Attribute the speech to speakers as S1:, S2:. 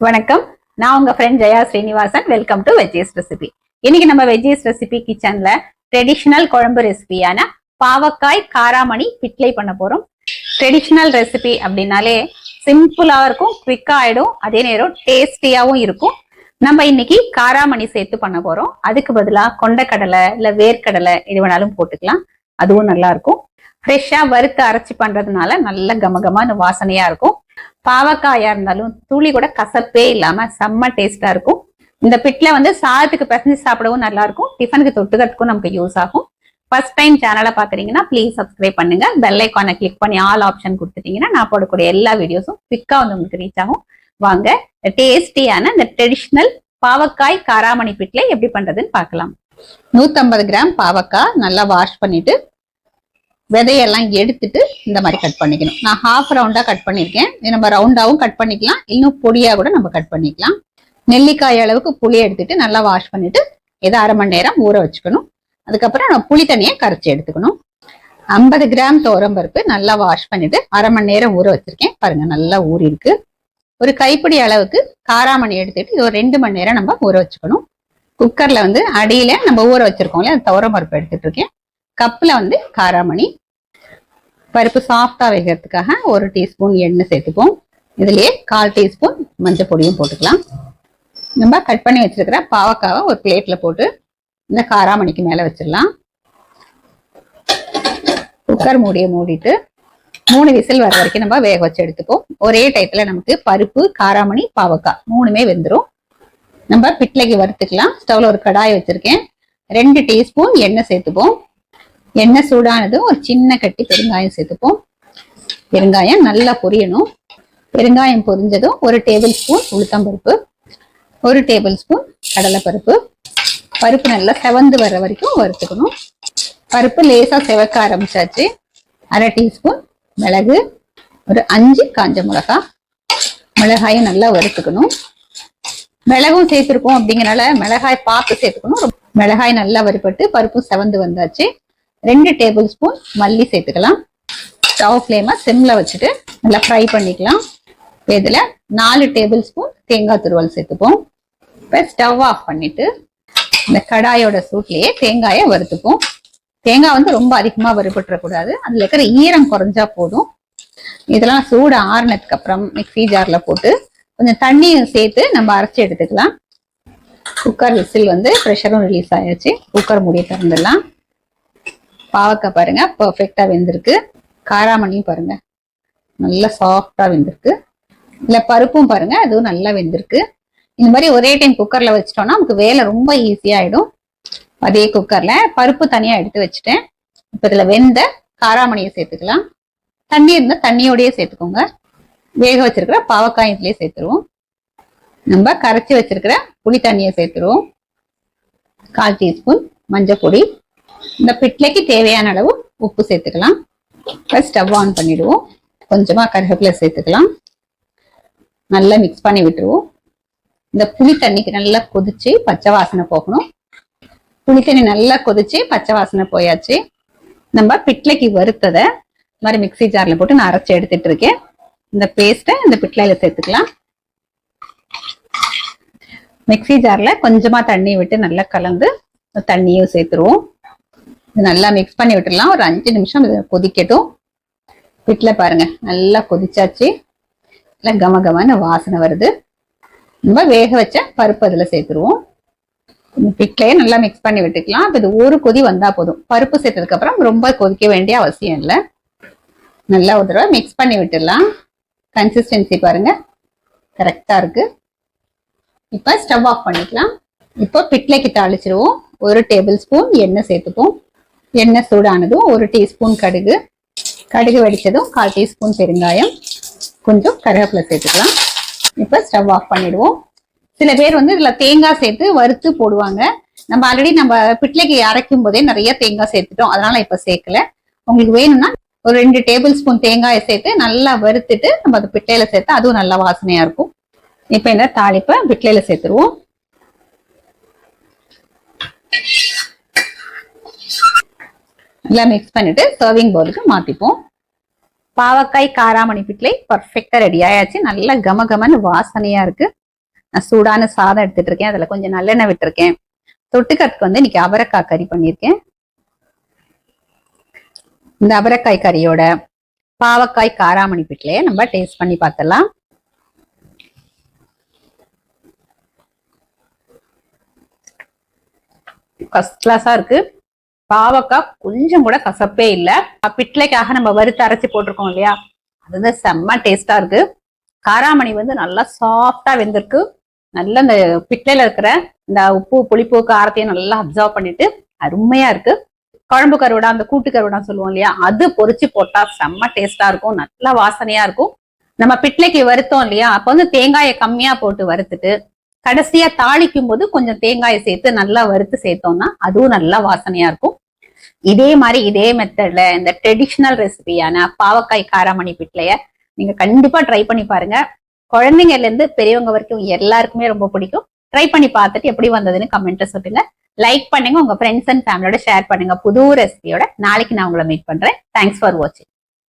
S1: வணக்கம். நான் உங்க friend Jaya Srinivasan. Welcome to veggies recipe. இன்னைக்கு நம்ம வெஜ்ஜீஸ் ரெசிபி கிச்சன்ல ட்ரெடிஷனல் குழம்பு ரெசிபியான பாவக்காய் காராமணி பிட்லை பண்ண போறோம். ட்ரெடிஷனல் ரெசிபி அப்படின்னாலே சிம்பிளா இருக்கும், குவிக்கா ஆயிடும், அதே நேரம் டேஸ்டியாவும் இருக்கும். நம்ம இன்னைக்கு காராமணி சேர்த்து பண்ண போறோம். அதுக்கு பதிலா கொண்டக்கடலை இல்ல வேர்க்கடலை எது வேணாலும் போட்டுக்கலாம், அதுவும் நல்லா இருக்கும். ஃப்ரெஷ்ஷா வறுத்து அரைச்சி பண்றதுனால நல்ல கமகமான வாசனையா இருக்கும். பாவக்காயா இருந்தாலும் துளி கூட கசப்பே இல்லாம செம்ம டேஸ்டா இருக்கும். இந்த பிட்ல சாதத்துக்கு பிசைஞ்சு சாப்பிடவும் நல்லா இருக்கும், டிஃபனுக்கு தொட்டுக்கிறதுக்கும் நமக்கு யூஸ் ஆகும். ஃபர்ஸ்ட் டைம் சேனலை பாக்குறீங்கன்னா ப்ளீஸ் சப்ஸ்கிரைப் பண்ணுங்க. பெல் ஐக்கானை கிளிக் பண்ணி ஆல் ஆப்ஷன் கொடுத்துட்டீங்கன்னா நான் போடக்கூடிய எல்லா வீடியோஸும் குவிக்கா உங்களுக்கு ரீச் ஆகும். வாங்க டேஸ்டியான இந்த ட்ரெடிஷனல் பாவக்காய் காராமணி பிட்லை எப்படி பண்றதுன்னு பார்க்கலாம். 150 கிராம் பாவக்காய் நல்லா வாஷ் பண்ணிட்டு விதையெல்லாம் எடுத்துட்டு இந்த மாதிரி கட் பண்ணிக்கணும். நான் ஹாஃப் ரவுண்டா கட் பண்ணிருக்கேன். நம்ம ரவுண்டாவும் கட் பண்ணிக்கலாம், இன்னும் பொடியா கூட நம்ம கட் பண்ணிக்கலாம். நெல்லிக்காய் அளவுக்கு புளி எடுத்துட்டு நல்லா வாஷ் பண்ணிட்டு இதை அரை மணி நேரம் ஊற வச்சுக்கணும். அதுக்கப்புறம் நம்ம புளி தண்ணியை கரைச்சி எடுத்துக்கணும். 50 கிராம் துவரம்பருப்பு நல்லா வாஷ் பண்ணிட்டு அரை மணி நேரம் ஊற வச்சிருக்கேன். பாருங்க நல்லா ஊறி இருக்கு. ஒரு கைப்பிடி அளவுக்கு காராமணி எடுத்துட்டு இது ஒரு 2 மணி நேரம் நம்ம ஊற வச்சுக்கணும். குக்கர்ல அடியில நம்ம ஊற வச்சிருக்கோம்ல துவரம்பருப்பு எடுத்துட்டு இருக்கேன். கப்ல காராமணி பருப்பு சாஃப்டா வைக்கிறதுக்காக 1 டீஸ்பூன் எண்ணெய் சேர்த்துப்போம். இதுலயே 1/4 டீஸ்பூன் மஞ்சள் பொடியும் போட்டுக்கலாம். நம்ம கட் பண்ணி வச்சிருக்கிற பாவக்காவை ஒரு பிளேட்ல போட்டு இந்த காராமணிக்கு மேல வச்சிடலாம். குக்கர் மூடியை மூடிட்டு 3 விசில் வர வரைக்கும் நம்ம வேக வச்சு எடுத்துப்போம். ஒரே டயத்துல நமக்கு பருப்பு காராமணி பாவக்காய் 3மே வெந்துடும். நம்ம பிட்லைக்கு வறுத்துக்கலாம். ஸ்டவ்ல ஒரு கடாய் வச்சிருக்கேன். 2 டீஸ்பூன் எண்ணெய் சேர்த்துப்போம். எண்ணெய் சூடானதும் ஒரு சின்ன கட்டி பெருங்காயம் சேர்த்துப்போம். பெருங்காயம் நல்லா பொரியணும். பெருங்காயம் பொரிஞ்சதும் 1 டேபிள் ஸ்பூன் உளுத்தம்பருப்பு, 1 டேபிள் ஸ்பூன் கடலைப்பருப்பு. பருப்பு நல்லா செவந்து வர்ற வரைக்கும் வறுத்துக்கணும். பருப்பு லேசா செவக்க ஆரம்பிச்சாச்சு. 1/2 டீஸ்பூன் மிளகு, ஒரு 5 காஞ்ச மிளகாய். மிளகாயும் நல்லா வறுத்துக்கணும். மிளகும் சேர்த்துருக்கோம் அப்படிங்கறனால மிளகாய் பார்த்து சேர்த்துக்கணும். மிளகாய் நல்லா வறுபட்டு பருப்பும் செவந்து வந்தாச்சு. 2 டேபிள் ஸ்பூன் மல்லி சேர்த்துக்கலாம். ஸ்டவ் ஃப்ளேமை சிம்ல வச்சுட்டு நல்லா ஃப்ரை பண்ணிக்கலாம். இதுல 4 டேபிள் ஸ்பூன் தேங்காய் துருவல் சேர்த்துப்போம். இப்போ ஸ்டவ் ஆஃப் பண்ணிட்டு இந்த கடாயோட சூட்லயே தேங்காயை வறுத்துப்போம். தேங்காய் ரொம்ப அதிகமா வறுபட்டுறக்கூடாது, அதுல இருக்கிற ஈரம் குறைஞ்சா போதும். இதெல்லாம் சூடு ஆறுனதுக்கு அப்புறம் மிக்ஸி ஜார்ல போட்டு கொஞ்சம் தண்ணியும் சேர்த்து நம்ம அரைச்சி எடுத்துக்கலாம். குக்கர் விசில் ப்ரெஷரும் ரிலீஸ் ஆயாச்சு. குக்கர் மூடி திறந்துடலாம். பாவக்காய் பாருங்க பர்ஃபெக்டா வெந்திருக்கு. காராமணியும் பாருங்க நல்லா சாஃப்டா வெந்திருக்கு. இல்ல பருப்பும் பாருங்க அதுவும் நல்லா வெந்திருக்கு. இந்த மாதிரி ஒரே டைம் குக்கர்ல வச்சிட்டோம்னா நமக்கு வேலை ரொம்ப ஈஸியா ஆயிடும். அதே குக்கர்ல பருப்பு தனியா எடுத்து வச்சுட்டேன். இப்ப இதுல வெந்த காராமணியை சேர்த்துக்கலாம். தண்ணி இருந்தா தண்ணியோடய சேர்த்துக்கோங்க. வேக வச்சிருக்கிற பாவக்காய் இதுலயே சேர்த்துருவோம். நம்ம கரைச்சி வச்சிருக்கிற புளி தண்ணியை சேர்த்துருவோம். 1/4 டீஸ்பூன் மஞ்சள் பொடி. இந்த பிட்லைக்கு தேவையான அளவு உப்பு சேர்த்துக்கலாம். ஸ்டவ் ஆன் பண்ணிடுவோம். கொஞ்சமா கருவேப்பிலை சேர்த்துக்கலாம். நல்லா மிக்ஸ் பண்ணி விட்டுருவோம். இந்த புளி தண்ணிக்கு நல்லா கொதிச்சு பச்சை வாசனை போகணும். புளி தண்ணி நல்லா கொதிச்சு பச்சை வாசனை போயாச்சு. நம்ம பிட்லைக்கு வறுத்ததை மாதிரி மிக்ஸி ஜார்ல போட்டு நான் அரைச்சி எடுத்துட்டு இருக்கேன். இந்த பேஸ்ட்டை இந்த பிட்லையில சேர்த்துக்கலாம். மிக்ஸி ஜார்ல கொஞ்சமா தண்ணி விட்டு நல்லா கலந்து தண்ணியும் சேர்த்துருவோம். நல்லா மிக்ஸ் பண்ணி விட்டுடலாம். ஒரு 5 நிமிஷம் இது கொதிக்கட்டும். பிட்ல பாருங்க நல்லா கொதிச்சாச்சு. நல்லா கமகமான வாசனை வருது. நம்ம வேக வச்ச பருப்பு அதுல சேர்த்துருவோம். பிட்லயே நல்லா மிக்ஸ் பண்ணி விட்டுக்கலாம். இப்போ இது ஒரு கொதி வந்தா போதும். பருப்பு சேர்த்ததுக்கு அப்புறம் ரொம்ப கொதிக்க வேண்டிய அவசியம் இல்லை. நல்லா ஒரு தடவை மிக்ஸ் பண்ணி விட்டுடலாம். கன்சிஸ்டன்சி பாருங்க கரெக்டா இருக்கு. இப்ப ஸ்டவ் ஆஃப் பண்ணிக்கலாம். இப்போ பிட்லைக்கு தாளிச்சிருவோம். 1 டேபிள் ஸ்பூன் எண்ணெய் சேர்த்துப்போம். எண்ணெய் சூடானதும் 1 டீஸ்பூன் கடுகு, கடுகு வெடிச்சதும் 1/4 டீஸ்பூன் பெருங்காயம், கொஞ்சம் கருவேப்பிலை சேர்த்துக்கலாம். இப்ப ஸ்டவ் ஆஃப் பண்ணிடுவோம். சில பேர் இதுல தேங்காய் சேர்த்து வறுத்து போடுவாங்க. நம்ம ஆல்ரெடி நம்ம பிட்லைக்கு அரைக்கும் போதே நிறைய தேங்காய் சேர்த்துட்டோம், அதனால இப்ப சேர்க்கல. உங்களுக்கு வேணும்னா ஒரு 2 டேபிள் ஸ்பூன் தேங்காயை சேர்த்து நல்லா வறுத்துட்டு நம்ம அந்த பிட்லையில சேர்த்து அதுவும் நல்லா வாசனையா இருக்கும். இப்ப இந்த தாளிப்பை பிட்லையில சேர்த்துருவோம். நல்லா மிக்ஸ் பண்ணிட்டு சர்விங் பவுலுக்கு மாத்திப்போம். பாவக்காய் காராமணி பிட்லை பர்ஃபெக்டா ரெடி ஆயாச்சு. நல்ல கமகமன்னு வாசனையா இருக்கு. நான் சூடான சாதம் எடுத்துட்டு இருக்கேன். அதுல கொஞ்சம் நல்லெண்ணெய் விட்டுருக்கேன். தொட்டுக்கிறதுக்கு வந்து இன்னைக்கு அவரைக்காய் கறி பண்ணியிருக்கேன். இந்த அவரைக்காய் கறியோட பாவக்காய் காராமணி பிட்லையே நம்ம டேஸ்ட் பண்ணி பார்த்துடலாம். ஃபர்ஸ்ட் கிளாஸா இருக்கு. பாவக்காய் கொஞ்சம் கூட கசப்பே இல்லை. பிட்லைக்காக நம்ம வறுத்து அரைச்சி போட்டிருக்கோம் இல்லையா, அது வந்து செம்ம டேஸ்டா இருக்கு. காராமணி வந்து நல்லா சாஃப்டா வெந்திருக்கு. நல்ல இந்த பிட்லையில இருக்கிற இந்த உப்பு புளிப்பு காரத்தையும் நல்லா அப்சர்வ் பண்ணிட்டு அருமையா இருக்கு. குழம்பு கருவடா, அந்த கூட்டு கருவடா சொல்லுவோம் இல்லையா, அது பொரிச்சு போட்டா செம்ம டேஸ்டா இருக்கும், நல்லா வாசனையா இருக்கும். நம்ம பிட்லைக்கு வறுத்தோம் இல்லையா, அப்ப வந்து தேங்காயை கம்மியா போட்டு வறுத்துட்டு கடைசியா தாளிக்கும் போது கொஞ்சம் தேங்காயை சேர்த்து நல்லா வறுத்து சேர்த்தோம்னா அதுவும் நல்லா வாசனையா இருக்கும். இதே மாதிரி இதே மெத்தட்ல இந்த ட்ரெடிஷ்னல் ரெசிபியான பாவக்காய் காராமணி பிட்லைய நீங்க கண்டிப்பா ட்ரை பண்ணி பாருங்க. குழந்தைங்கல இருந்து பெரியவங்க வரைக்கும் எல்லாருக்குமே ரொம்ப பிடிக்கும். ட்ரை பண்ணி பார்த்துட்டு எப்படி வந்ததுன்னு கமெண்ட்ல சொல்லுங்க. லைக் பண்ணுங்க, உங்க ஃப்ரெண்ட்ஸ் அண்ட் ஃபேமிலியோட ஷேர் பண்ணுங்க. புது ரெசிபியோட நாளைக்கு நான் உங்களை மீட் பண்றேன். தேங்க்ஸ் ஃபார் வாட்சிங்.